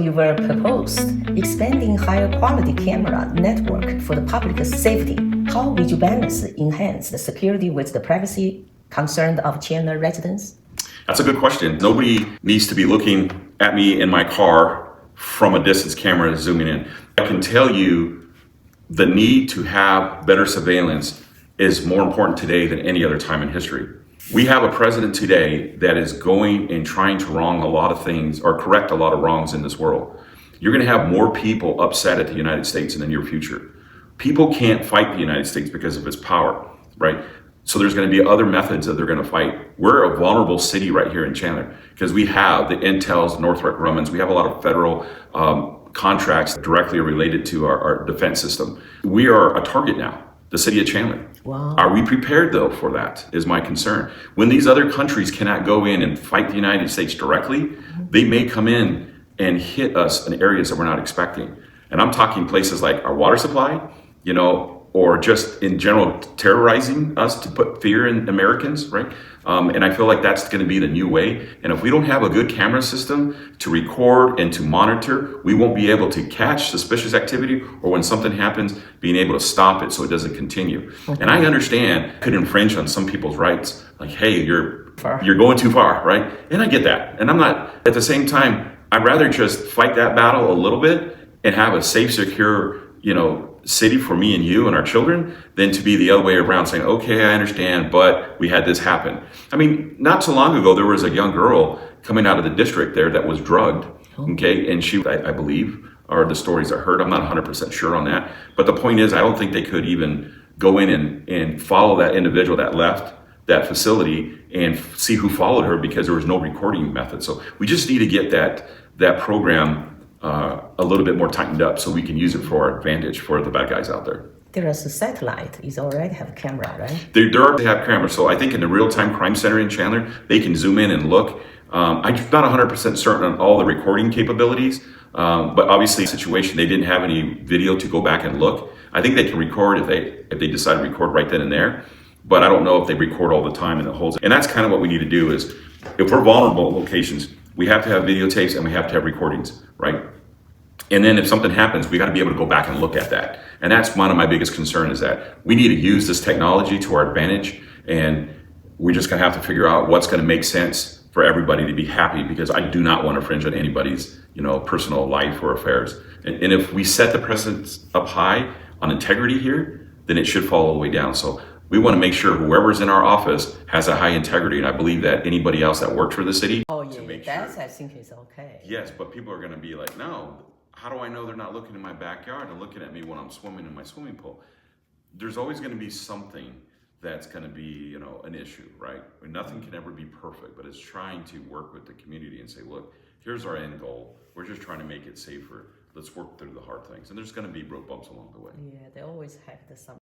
You will propose expanding higher quality camera network for the public safety. How would you balance enhance the security with the privacy concern of Chandler residents? That's a good question. Nobody needs to be looking at me in my car from a distance camera zooming in. I can tell you the need to have better surveillance is more important today than any other time in history. We have a president today that is going and trying to wrong a lot of things or correct a lot of wrongs in this world. You're going to have more people upset at the United States in the near future. People can't fight the United States because of its power, right? So there's going to be other methods that they're going to fight. We're a vulnerable city right here in Chandler because we have the Intels, Northrop Grummons. We have a lot of federal contracts directly related to our defense system. We are a target now, the city of Chandler. Wow. Are we prepared though for that is my concern. When these other countries cannot go in and fight the United States directly, they may come in and hit us in areas that we're not expecting. And I'm talking places like our water supply, or just in general terrorizing us to put fear in Americans, right? And I feel like that's going to be the new way. And if we don't have a good camera system to record and to monitor, we won't be able to catch suspicious activity or when something happens, being able to stop it so it doesn't continue. Okay. And I understand it could infringe on some people's rights. Like, hey, you're going too far, right? And I get that. And I'm not, at the same time, I'd rather just fight that battle a little bit and have a safe, secure, city for me and you and our children than to be the other way around saying, okay, I understand, but we had this happen. I mean, not so long ago, there was a young girl coming out of the district there that was drugged, okay? And she, I believe, are the stories I heard. I'm not 100% sure on that. But the point is, I don't think they could even go in and follow that individual that left that facility and see who followed her because there was no recording method. So we just need to get that program a little bit more tightened up so we can use it for our advantage for the bad guys out there. There is a satellite. It already have a camera, right? They have cameras. So I think in the real-time crime center in Chandler, they can zoom in and look. I'm not 100% certain on all the recording capabilities, but obviously the situation, they didn't have any video to go back and look. I think they can record if they decide to record right then and there, but I don't know if they record all the time and it holds. And that's kind of what we need to do is, if we're vulnerable locations, we have to have videotapes and we have to have recordings, right? And then if something happens, we got to be able to go back and look at that. And that's one of my biggest concerns is that we need to use this technology to our advantage. And we're just going to have to figure out what's going to make sense for everybody to be happy, because I do not want to infringe on anybody's, personal life or affairs. And if we set the precedents up high on integrity here, then it should fall all the way down. So we want to make sure whoever's in our office has a high integrity. And I believe that anybody else that works for the city. Oh, yeah, that's, I think it's okay. Yes, but people are going to be like, no, how do I know they're not looking in my backyard and looking at me when I'm swimming in my swimming pool? There's always going to be something that's going to be, an issue, right? Nothing can ever be perfect, but it's trying to work with the community and say, look, here's our end goal. We're just trying to make it safer. Let's work through the hard things. And there's going to be road bumps along the way. Yeah, they always have some